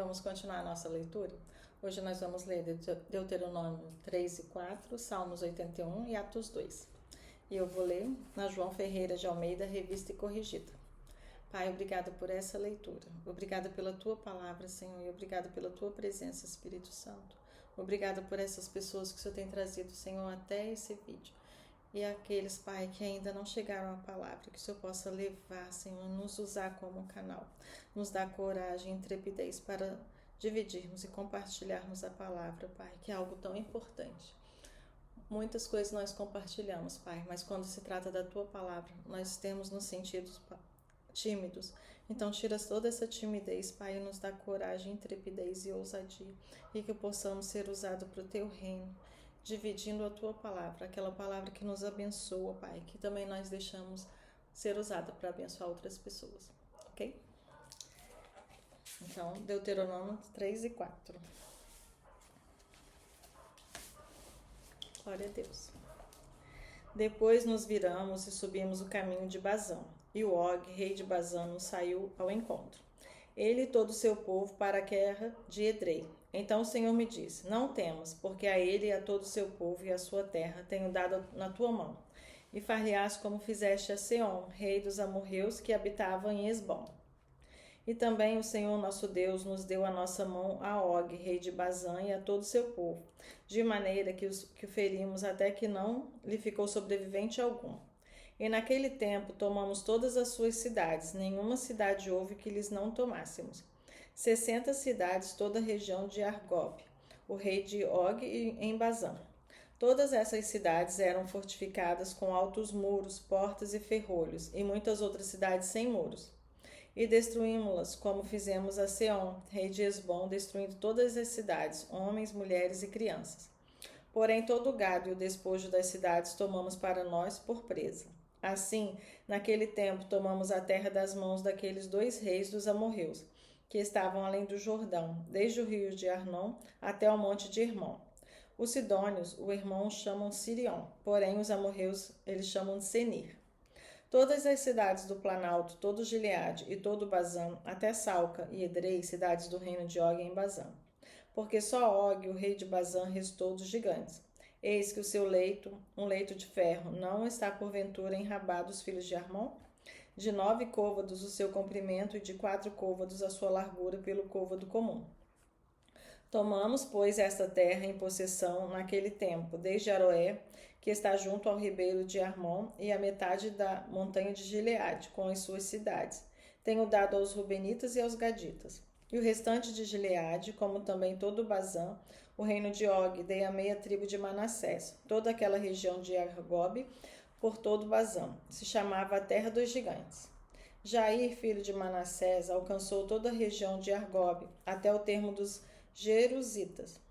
Vamos continuar a nossa leitura? Hoje nós vamos ler Deuteronômio 3 e 4, Salmos 81 e Atos 2. E eu vou ler na João Ferreira de Almeida, revista e corrigida. Pai, obrigada por essa leitura. Obrigada pela tua palavra, Senhor, e obrigada pela tua presença, Espírito Santo. Obrigada por essas pessoas que o Senhor tem trazido, Senhor, até esse vídeo. E aqueles, Pai, que ainda não chegaram à palavra, que o Senhor possa levar, Senhor, nos usar como canal, nos dar coragem e intrepidez para dividirmos e compartilharmos a palavra, Pai, que é algo tão importante. Muitas coisas nós compartilhamos, Pai, mas quando se trata da Tua palavra, nós temos nos sentidos tímidos. Então, tira toda essa timidez, Pai, e nos dá coragem, intrepidez e ousadia, e que possamos ser usados para o Teu reino, dividindo a Tua palavra, aquela palavra que nos abençoa, Pai, que também nós deixamos ser usada para abençoar outras pessoas, ok? Então, Deuteronômio 3 e 4. Glória a Deus. Depois nos viramos e subimos o caminho de Bazã, e o Og, rei de Bazã, nos saiu ao encontro, ele e todo o seu povo, para a guerra de Edrei. Então o Senhor me disse: não temas, porque a ele e a todo o seu povo e a sua terra tenho dado na tua mão, e far-lhe-ás como fizeste a Seom, rei dos amorreus, que habitava em Esbom. E também o Senhor nosso Deus nos deu a nossa mão a Og, rei de Bazã, e a todo o seu povo, de maneira que o ferimos até que não lhe ficou sobrevivente algum. E naquele tempo tomamos todas as suas cidades, nenhuma cidade houve que lhes não tomássemos. 60 cidades, toda a região de Argob, o rei de Og, em Bazã. Todas essas cidades eram fortificadas com altos muros, portas e ferrolhos, e muitas outras cidades sem muros. E destruímos-las, como fizemos a Seom, rei de Esbom, destruindo todas as cidades, homens, mulheres e crianças. Porém, todo o gado e o despojo das cidades tomamos para nós por presa. Assim, naquele tempo, tomamos a terra das mãos daqueles 2 reis dos amorreus, que estavam além do Jordão, desde o rio de Arnon até o monte de Hermon. Os sidônios, o Hermon, chamam Sirion, porém os amorreus eles chamam de Senir. Todas as cidades do Planalto, todo Gileade e todo Bazã, até Salca e Edrei, cidades do reino de Og em Bazã. Porque só Og, o rei de Bazã, restou dos gigantes. Eis que o seu leito, um leito de ferro, não está porventura em Rabá dos filhos de Armon? De 9 côvados o seu comprimento e de 4 côvados a sua largura pelo côvado comum. Tomamos, pois, esta terra em possessão naquele tempo, desde Aroé, que está junto ao ribeiro de Armon, e a metade da montanha de Gileade, com as suas cidades. Tenho dado aos Rubenitas e aos Gaditas. E o restante de Gileade, como também todo o Bazã, o reino de Og, dei a meia tribo de Manassés, toda aquela região de Argob, por todo o Bazã. Se chamava a terra dos gigantes. Jair, filho de Manassés, alcançou toda a região de Argob, até o termo dos Jesuritas,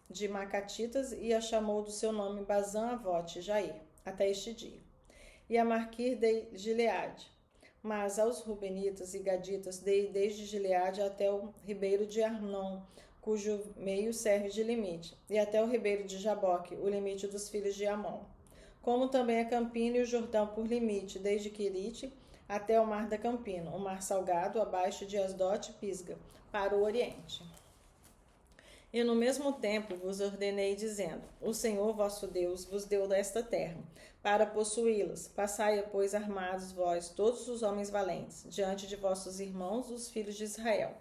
de Macatitas, e a chamou do seu nome Bazã Avote, Jair, até este dia. E a Marquir de Gileade. Mas aos Rubenitas e Gaditas dei desde Gileade até o ribeiro de Arnon, cujo meio serve de limite, e até o ribeiro de Jaboque, o limite dos filhos de Amon. Como também a Campina e o Jordão por limite, desde Quirite até o mar da Campina, o mar salgado, abaixo de Asdote e Pisga, para o oriente. E no mesmo tempo vos ordenei, dizendo: o Senhor vosso Deus vos deu desta terra, para possuí-las. Passai, pois, armados vós, todos os homens valentes, diante de vossos irmãos, os filhos de Israel.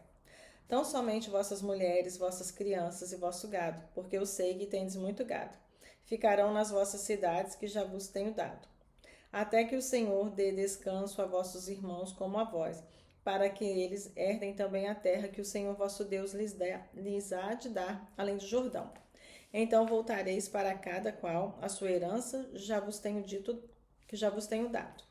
Tão somente vossas mulheres, vossas crianças e vosso gado, porque eu sei que tendes muito gado, ficarão nas vossas cidades que já vos tenho dado. Até que o Senhor dê descanso a vossos irmãos como a vós, para que eles herdem também a terra que o Senhor vosso Deus lhes há de dar, além do Jordão. Então voltareis para cada qual a sua herança, já vos tenho dito que já vos tenho dado.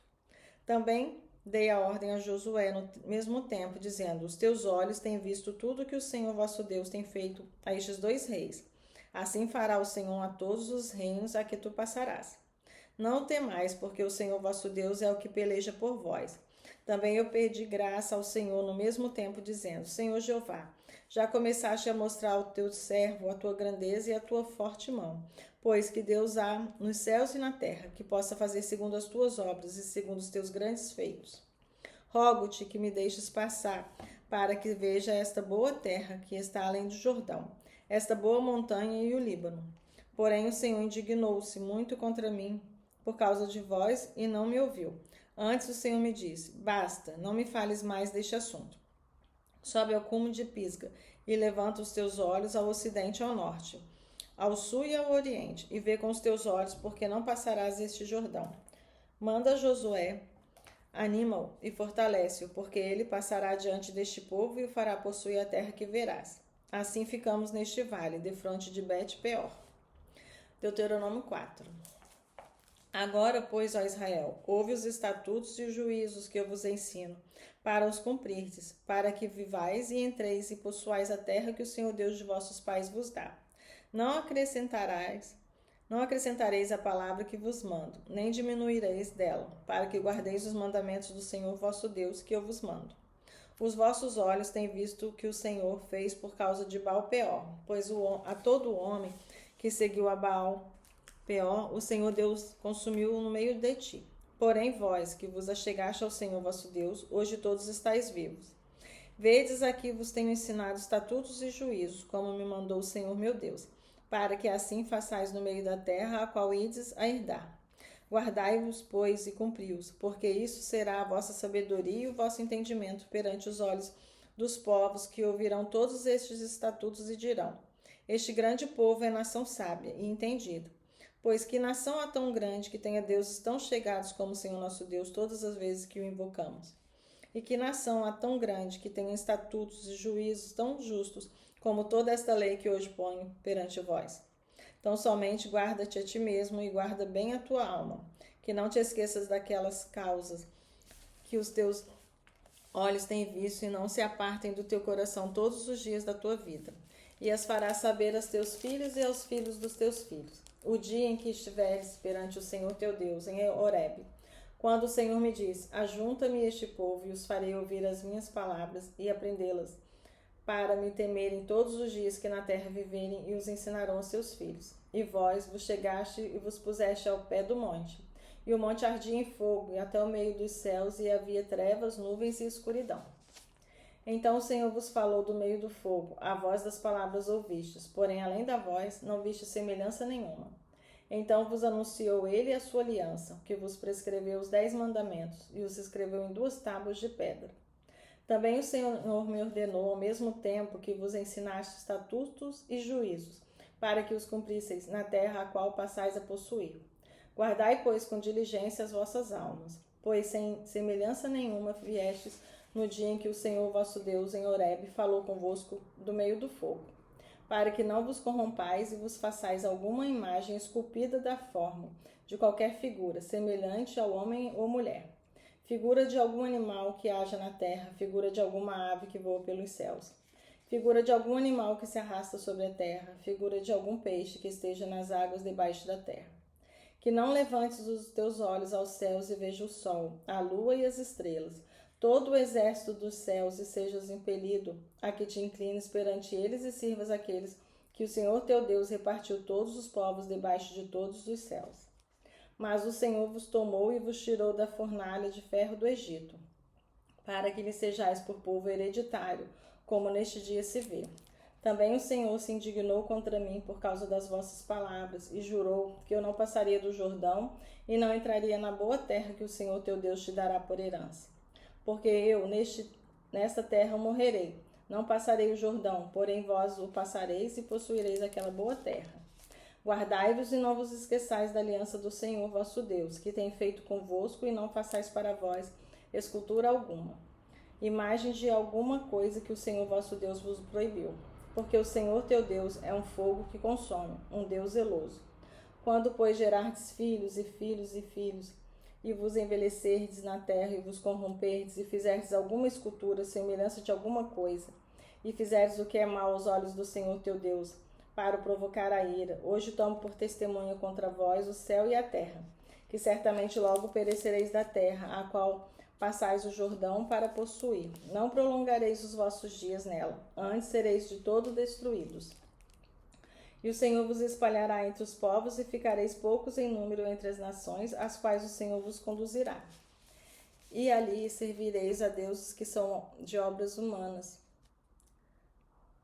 Também dei a ordem a Josué no mesmo tempo, dizendo: os teus olhos têm visto tudo que o Senhor vosso Deus tem feito a estes 2 reis. Assim fará o Senhor a todos os reinos a que tu passarás. Não temais, porque o Senhor vosso Deus é o que peleja por vós. Também eu pedi graça ao Senhor no mesmo tempo, dizendo: Senhor Jeová, já começaste a mostrar ao teu servo a tua grandeza e a tua forte mão. Pois que Deus há nos céus e na terra, que possa fazer segundo as tuas obras e segundo os teus grandes feitos. Rogo-te que me deixes passar, para que veja esta boa terra que está além do Jordão, esta boa montanha e o Líbano. Porém o Senhor indignou-se muito contra mim por causa de vós e não me ouviu. Antes o Senhor me disse: basta, não me fales mais deste assunto. Sobe ao cume de Pisga e levanta os teus olhos ao ocidente e ao norte, ao sul e ao oriente, e vê com os teus olhos, porque não passarás este Jordão. Manda Josué, anima-o e fortalece-o, porque ele passará diante deste povo e o fará possuir a terra que verás. Assim ficamos neste vale, defronte de Bet-peor. Deuteronômio 4. Agora, pois, ó Israel, ouve os estatutos e os juízos que eu vos ensino, para os cumprirdes, para que vivais e entreis e possuais a terra que o Senhor Deus de vossos pais vos dá. Não acrescentareis a palavra que vos mando, nem diminuireis dela, para que guardeis os mandamentos do Senhor vosso Deus que eu vos mando. Os vossos olhos têm visto o que o Senhor fez por causa de Baal-peor, pois a todo homem que seguiu a Baal-peor, o Senhor Deus consumiu no meio de ti. Porém vós, que vos achegaste ao Senhor vosso Deus, hoje todos estáis vivos. Vedes aqui vos tenho ensinado estatutos e juízos, como me mandou o Senhor meu Deus, para que assim façais no meio da terra, a qual ides a herdar. Guardai-vos, pois, e cumpri-os, porque isso será a vossa sabedoria e o vosso entendimento perante os olhos dos povos, que ouvirão todos estes estatutos e dirão: este grande povo é nação sábia e entendida. Pois que nação há tão grande que tenha deuses tão chegados como o Senhor nosso Deus todas as vezes que o invocamos? E que nação há tão grande que tenha estatutos e juízos tão justos como toda esta lei que hoje ponho perante vós? Então somente guarda-te a ti mesmo e guarda bem a tua alma, que não te esqueças daquelas causas que os teus olhos têm visto e não se apartem do teu coração todos os dias da tua vida. E as farás saber aos teus filhos e aos filhos dos teus filhos, o dia em que estiveres perante o Senhor teu Deus, em Horebe. Quando o Senhor me diz: ajunta-me este povo, e os farei ouvir as minhas palavras e aprendê-las, para me temerem todos os dias que na terra viverem, e os ensinarão aos seus filhos. E vós vos chegaste e vos puseste ao pé do monte. E o monte ardia em fogo, e até o meio dos céus, e havia trevas, nuvens e escuridão. Então o Senhor vos falou do meio do fogo, a voz das palavras ouvistes, porém além da voz não viste semelhança nenhuma. Então vos anunciou ele a sua aliança, que vos prescreveu os 10 mandamentos, e os escreveu em 2 tábuas de pedra. Também o Senhor me ordenou ao mesmo tempo que vos ensinaste estatutos e juízos, para que os cumprisseis na terra a qual passais a possuir. Guardai, pois, com diligência as vossas almas, pois sem semelhança nenhuma viestes no dia em que o Senhor vosso Deus em Horebe falou convosco do meio do fogo, para que não vos corrompais e vos façais alguma imagem esculpida da forma de qualquer figura, semelhante ao homem ou mulher, figura de algum animal que haja na terra, figura de alguma ave que voa pelos céus, figura de algum animal que se arrasta sobre a terra, figura de algum peixe que esteja nas águas debaixo da terra. Que não levantes os teus olhos aos céus e veja o sol, a lua e as estrelas, todo o exército dos céus, e sejas impelido a que te inclines perante eles e sirvas aqueles que o Senhor teu Deus repartiu todos os povos debaixo de todos os céus. Mas o Senhor vos tomou e vos tirou da fornalha de ferro do Egito, para que lhe sejais por povo hereditário, como neste dia se vê. Também o Senhor se indignou contra mim por causa das vossas palavras, e jurou que eu não passaria do Jordão e não entraria na boa terra que o Senhor teu Deus te dará por herança. Porque eu, nesta terra, morrerei. Não passarei o Jordão, porém vós o passareis e possuireis aquela boa terra. Guardai-vos e não vos esqueçais da aliança do Senhor vosso Deus, que tem feito convosco, e não façais para vós escultura alguma, imagem de alguma coisa que o Senhor vosso Deus vos proibiu. Porque o Senhor teu Deus é um fogo que consome, um Deus zeloso. Quando, pois, gerardes filhos e filhos e filhos, e vos envelhecerdes na terra, e vos corromperdes, e fizerdes alguma escultura, semelhança de alguma coisa, e fizerdes o que é mal aos olhos do Senhor teu Deus, para o provocar a ira, hoje tomo por testemunha contra vós o céu e a terra, que certamente logo perecereis da terra, a qual passais o Jordão para possuir. Não prolongareis os vossos dias nela, antes sereis de todo destruídos. E o Senhor vos espalhará entre os povos, e ficareis poucos em número entre as nações, às quais o Senhor vos conduzirá. e ali servireis a deuses que são de obras humanas,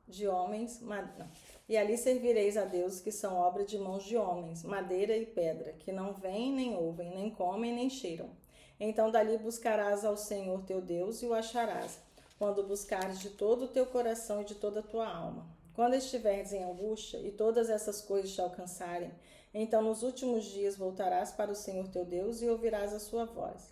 de homens, e ali servireis a deuses que são obra de mãos de homens, madeira e pedra, que não veem, nem ouvem, nem comem, nem cheiram. Então dali buscarás ao Senhor teu Deus e o acharás, quando buscares de todo o teu coração e de toda a tua alma. Quando estiveres em angústia e todas essas coisas te alcançarem, então nos últimos dias voltarás para o Senhor teu Deus e ouvirás a sua voz.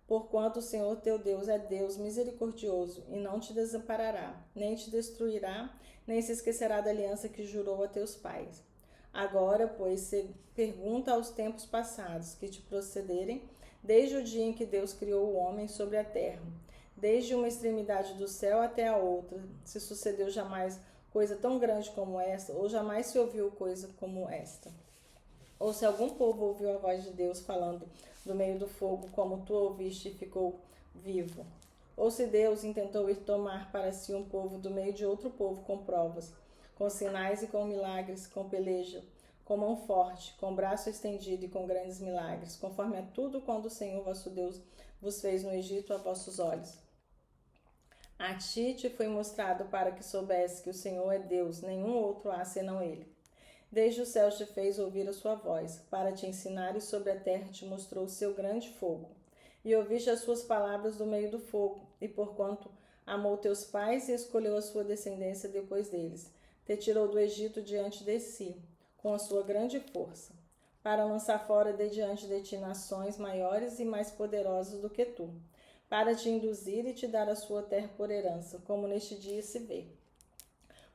Porquanto o Senhor teu Deus é Deus misericordioso e não te desamparará, nem te destruirá, nem se esquecerá da aliança que jurou a teus pais. Agora, pois, se pergunta aos tempos passados que te procederem, desde o dia em que Deus criou o homem sobre a terra, desde uma extremidade do céu até a outra, se sucedeu jamais coisa tão grande como esta, ou jamais se ouviu coisa como esta. Ou se algum povo ouviu a voz de Deus falando do meio do fogo, como tu ouviste e ficou vivo. Ou se Deus intentou ir tomar para si um povo do meio de outro povo com provas, com sinais e com milagres, com peleja, com mão forte, com braço estendido e com grandes milagres, conforme a tudo quando o Senhor vosso Deus vos fez no Egito a vossos olhos. A ti te foi mostrado para que soubesse que o Senhor é Deus, nenhum outro há senão Ele. Desde os céus te fez ouvir a sua voz, para te ensinar, e sobre a terra te mostrou o seu grande fogo. E ouviste as suas palavras do meio do fogo, e porquanto amou teus pais e escolheu a sua descendência depois deles, te tirou do Egito diante de si, com a sua grande força, para lançar fora de diante de ti nações maiores e mais poderosas do que tu, para te induzir e te dar a sua terra por herança, como neste dia se vê.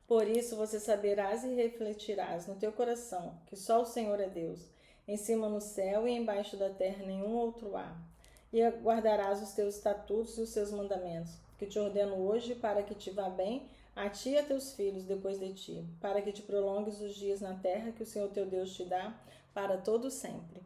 Por isso você saberás e refletirás no teu coração que só o Senhor é Deus, em cima no céu e embaixo da terra nenhum outro há. E guardarás os teus estatutos e os seus mandamentos, que te ordeno hoje, para que te vá bem a ti e a teus filhos depois de ti, para que te prolongues os dias na terra que o Senhor teu Deus te dá para todo sempre.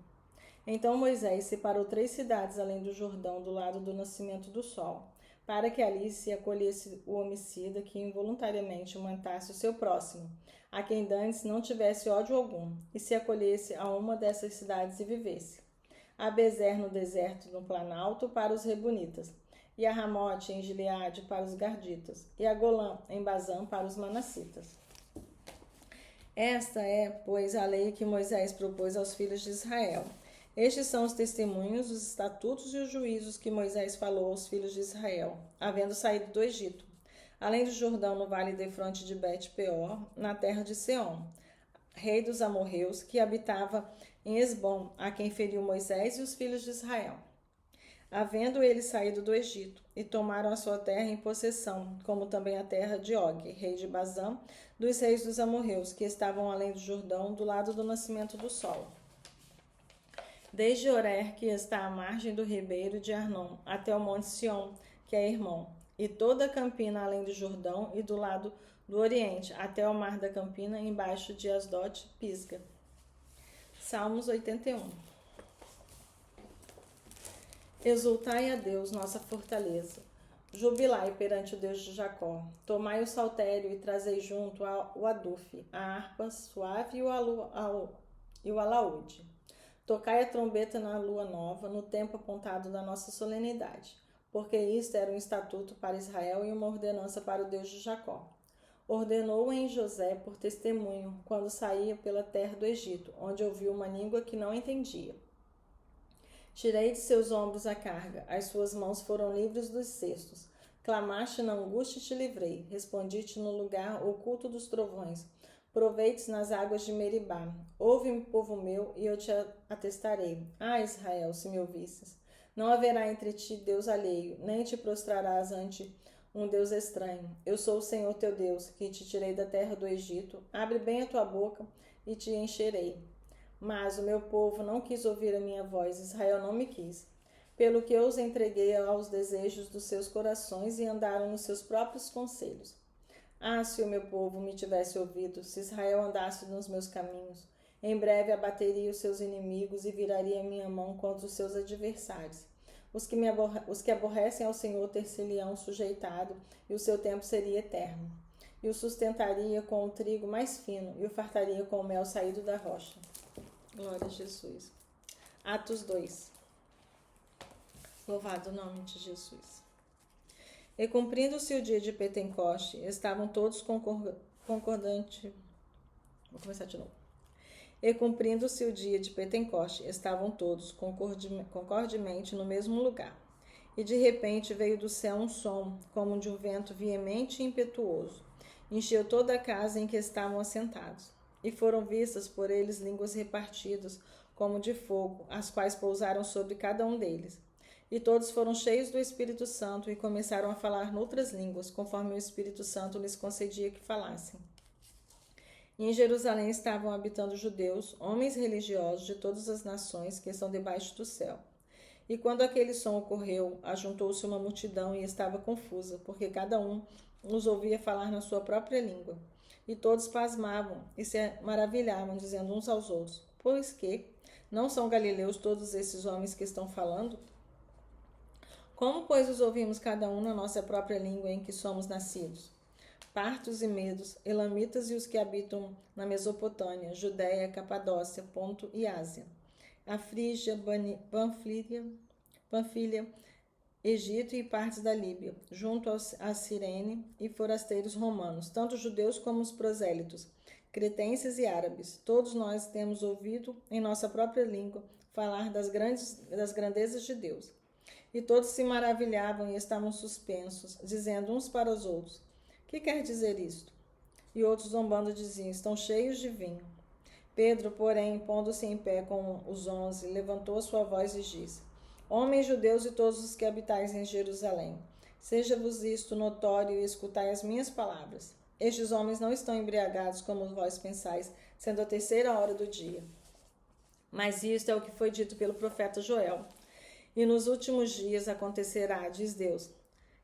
Então Moisés separou 3 cidades além do Jordão, do lado do nascimento do sol, para que ali se acolhesse o homicida que involuntariamente matasse o seu próximo, a quem dantes não tivesse ódio algum, e se acolhesse a uma dessas cidades e vivesse. A Bezer no deserto no Planalto para os Rebunitas, e a Ramote em Gileade para os Garditas, e a Golã em Bazã para os Manassitas. Esta é, pois, a lei que Moisés propôs aos filhos de Israel. Estes são os testemunhos, os estatutos e os juízos que Moisés falou aos filhos de Israel, havendo saído do Egito, além do Jordão no vale defronte de Bet-peor, na terra de Seom, rei dos amorreus, que habitava em Esbom, a quem feriu Moisés e os filhos de Israel. Havendo eles saído do Egito, e tomaram a sua terra em possessão, como também a terra de Og, rei de Bazã, dos reis dos amorreus, que estavam além do Jordão, do lado do nascimento do sol. Desde Orer, que está à margem do ribeiro de Arnon, até o monte Sion, que é Hermon, e toda a campina além do Jordão, e do lado do oriente, até o mar da campina, embaixo de Asdote, Pisga. Salmos 81. Exultai a Deus, nossa fortaleza. Jubilai perante o Deus de Jacó. Tomai o saltério e trazei junto o adufe, a harpa suave e o alaúde. Tocai a trombeta na lua nova, no tempo apontado da nossa solenidade, porque isto era um estatuto para Israel e uma ordenança para o Deus de Jacó. Ordenou em José por testemunho, quando saía pela terra do Egito, onde ouviu uma língua que não entendia. Tirei de seus ombros a carga, as suas mãos foram livres dos cestos. Clamaste na angústia e te livrei, respondi-te no lugar oculto dos trovões. Provei-te nas águas de Meribá. Ouve-me, povo meu, e eu te atestarei. Ah, Israel, se me ouvisses. Não haverá entre ti Deus alheio, nem te prostrarás ante um Deus estranho. Eu sou o Senhor teu Deus, que te tirei da terra do Egito. Abre bem a tua boca e te encherei. Mas o meu povo não quis ouvir a minha voz, Israel não me quis. Pelo que eu os entreguei aos desejos dos seus corações e andaram nos seus próprios conselhos. Ah, se o meu povo me tivesse ouvido, se Israel andasse nos meus caminhos, em breve abateria os seus inimigos e viraria minha mão contra os seus adversários. Os que aborrecem ao Senhor ter-se-lhe-ão sujeitado, e o seu tempo seria eterno. E o sustentaria com o trigo mais fino, e o fartaria com o mel saído da rocha. Glória a Jesus. Atos 2. Louvado o nome de Jesus. E cumprindo-se o dia de Pentecoste, estavam todos concordantes. Vou começar de novo. E cumprindo-se o dia de Pentecoste, estavam todos concordemente no mesmo lugar. E de repente veio do céu um som, como de um vento veemente e impetuoso. Encheu toda a casa em que estavam assentados. E foram vistas por eles línguas repartidas, como de fogo, as quais pousaram sobre cada um deles. E todos foram cheios do Espírito Santo e começaram a falar noutras línguas, conforme o Espírito Santo lhes concedia que falassem. E em Jerusalém estavam habitando judeus, homens religiosos de todas as nações que estão debaixo do céu. E quando aquele som ocorreu, ajuntou-se uma multidão e estava confusa, porque cada um os ouvia falar na sua própria língua. E todos pasmavam e se maravilhavam, dizendo uns aos outros: Pois que não são galileus todos esses homens que estão falando? Como, pois, os ouvimos cada um na nossa própria língua em que somos nascidos? Partos e medos, elamitas e os que habitam na Mesopotâmia, Judéia, Capadócia, Ponto e Ásia, a Frígia, Panfilha, Egito e partes da Líbia, junto a Cirene e forasteiros romanos, tanto judeus como os prosélitos, cretenses e árabes. Todos nós temos ouvido em nossa própria língua falar das grandezas de Deus. E todos se maravilhavam e estavam suspensos, dizendo uns para os outros: Que quer dizer isto? E outros zombando diziam: Estão cheios de vinho. Pedro, porém, pondo-se em pé com os 11, levantou a sua voz e disse: Homens judeus e todos os que habitais em Jerusalém, seja-vos isto notório e escutai as minhas palavras. Estes homens não estão embriagados como vós pensais, sendo a 3ª hora do dia. Mas isto é o que foi dito pelo profeta Joel. E nos últimos dias acontecerá, diz Deus,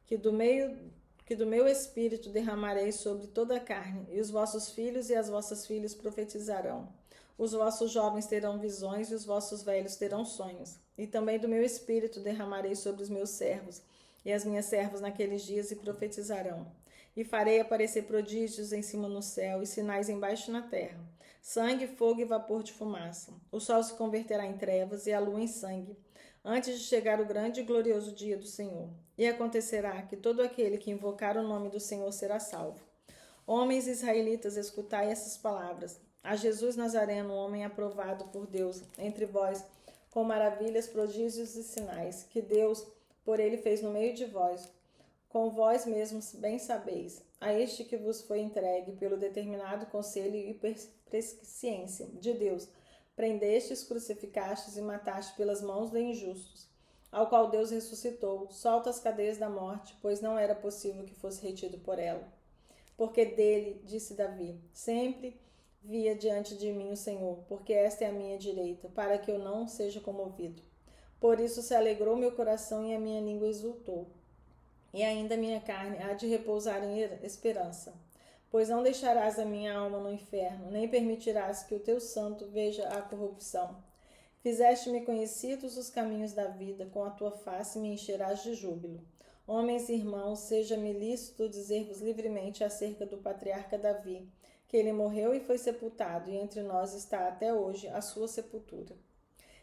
que do meu espírito derramarei sobre toda a carne, e os vossos filhos e as vossas filhas profetizarão. Os vossos jovens terão visões e os vossos velhos terão sonhos. E também do meu espírito derramarei sobre os meus servos e as minhas servas naqueles dias e profetizarão. E farei aparecer prodígios em cima no céu e sinais embaixo na terra: sangue, fogo e vapor de fumaça. O sol se converterá em trevas e a lua em sangue, antes de chegar o grande e glorioso dia do Senhor. E acontecerá que todo aquele que invocar o nome do Senhor será salvo. Homens israelitas, escutai essas palavras. A Jesus Nazareno, homem aprovado por Deus entre vós, com maravilhas, prodígios e sinais, que Deus por ele fez no meio de vós, com vós mesmos bem sabeis. A este que vos foi entregue pelo determinado conselho e presciência de Deus, prendestes, crucificastes e matastes pelas mãos de injustos, ao qual Deus ressuscitou, solta as cadeias da morte, pois não era possível que fosse retido por ela. Porque dele, disse Davi, sempre via diante de mim o Senhor, porque esta é a minha direita, para que eu não seja comovido. Por isso se alegrou meu coração e a minha língua exultou. E ainda minha carne há de repousar em esperança. Pois não deixarás a minha alma no inferno, nem permitirás que o teu santo veja a corrupção. Fizeste-me conhecidos os caminhos da vida, com a tua face me encherás de júbilo. Homens e irmãos, seja-me lícito dizer-vos livremente acerca do patriarca Davi, que ele morreu e foi sepultado, e entre nós está até hoje a sua sepultura.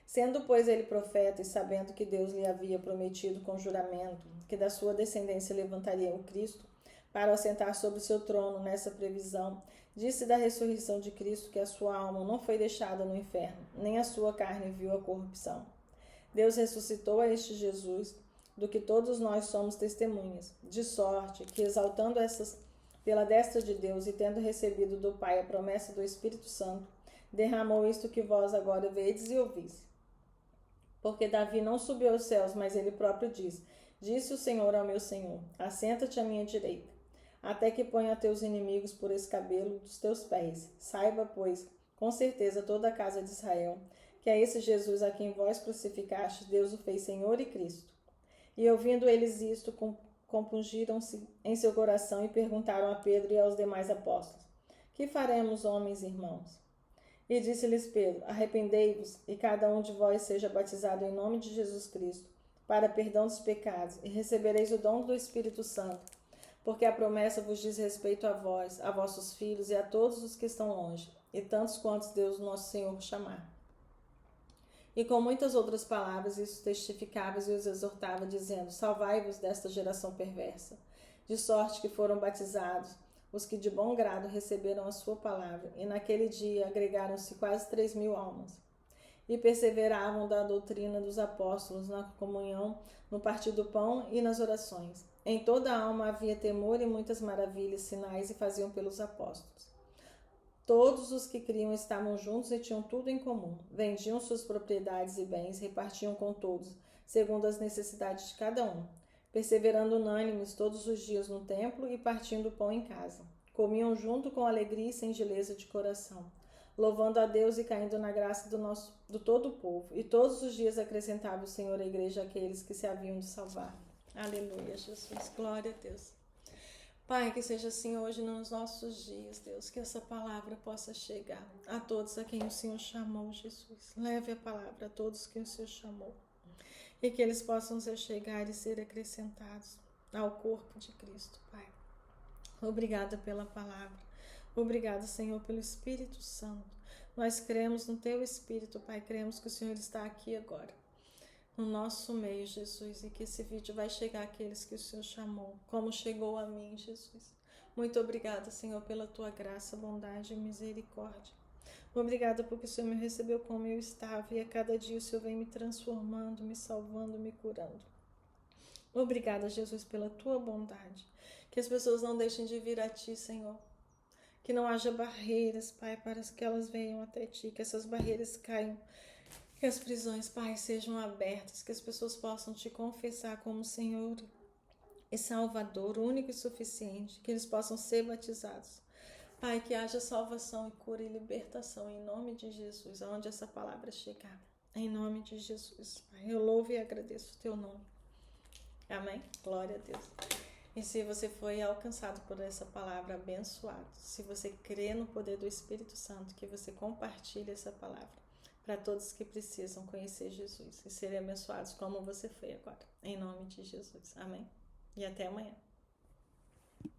Sendo, pois, ele profeta, e sabendo que Deus lhe havia prometido com juramento que da sua descendência levantaria o Cristo, para o assentar sobre o seu trono, nessa previsão, disse da ressurreição de Cristo que a sua alma não foi deixada no inferno, nem a sua carne viu a corrupção. Deus ressuscitou a este Jesus, do que todos nós somos testemunhas, de sorte que, exaltando essas pela destra de Deus e tendo recebido do Pai a promessa do Espírito Santo, derramou isto que vós agora vedes e ouvis. Porque Davi não subiu aos céus, mas ele próprio diz: Disse o Senhor ao meu Senhor: Assenta-te à minha direita, até que ponha teus inimigos por escabelo dos teus pés. Saiba, pois, com certeza toda a casa de Israel, que a esse Jesus a quem vós crucificastes, Deus o fez Senhor e Cristo. E ouvindo eles isto, compungiram-se em seu coração e perguntaram a Pedro e aos demais apóstolos: Que faremos, homens e irmãos? E disse-lhes Pedro: Arrependei-vos, e cada um de vós seja batizado em nome de Jesus Cristo, para perdão dos pecados, e recebereis o dom do Espírito Santo, porque a promessa vos diz respeito a vós, a vossos filhos e a todos os que estão longe, e tantos quantos Deus nosso Senhor chamar. E com muitas outras palavras isso testificava e os exortava, dizendo: salvai-vos desta geração perversa. De sorte que foram batizados os que de bom grado receberam a sua palavra, e naquele dia agregaram-se quase 3.000 almas. E perseveravam da doutrina dos apóstolos, na comunhão, no partir do pão e nas orações. Em toda a alma havia temor e muitas maravilhas, sinais e faziam pelos apóstolos. Todos os que criam estavam juntos e tinham tudo em comum. Vendiam suas propriedades e bens, repartiam com todos, segundo as necessidades de cada um. Perseverando unânimes todos os dias no templo e partindo o pão em casa. Comiam junto com alegria e singeleza de coração, louvando a Deus e caindo na graça do todo o povo. E todos os dias acrescentava o Senhor à igreja aqueles que se haviam de salvar. Aleluia, Jesus. Glória a Deus. Pai, que seja assim hoje nos nossos dias, Deus, que essa palavra possa chegar a todos a quem o Senhor chamou, Jesus. Leve a palavra a todos que o Senhor chamou e que eles possam se chegar e ser acrescentados ao corpo de Cristo, Pai. Obrigada pela palavra. Obrigada, Senhor, pelo Espírito Santo. Nós cremos no Teu Espírito, Pai. Cremos que o Senhor está aqui agora, no nosso meio, Jesus, e que esse vídeo vai chegar àqueles que o Senhor chamou, como chegou a mim, Jesus. Muito obrigada, Senhor, pela Tua graça, bondade e misericórdia. Obrigada porque o Senhor me recebeu como eu estava e a cada dia o Senhor vem me transformando, me salvando, me curando. Obrigada, Jesus, pela Tua bondade. Que as pessoas não deixem de vir a Ti, Senhor. Que não haja barreiras, Pai, para que elas venham até Ti, que essas barreiras caiam. Que as prisões, Pai, sejam abertas, que as pessoas possam Te confessar como Senhor e Salvador, único e suficiente, que eles possam ser batizados. Pai, que haja salvação e cura e libertação em nome de Jesus, aonde essa palavra chegar. Em nome de Jesus, Pai, eu louvo e agradeço o Teu nome. Amém? Glória a Deus. E se você foi alcançado por essa palavra, abençoado, se você crê no poder do Espírito Santo, que você compartilhe essa palavra para todos que precisam conhecer Jesus e serem abençoados como você foi agora. Em nome de Jesus. Amém? E até amanhã.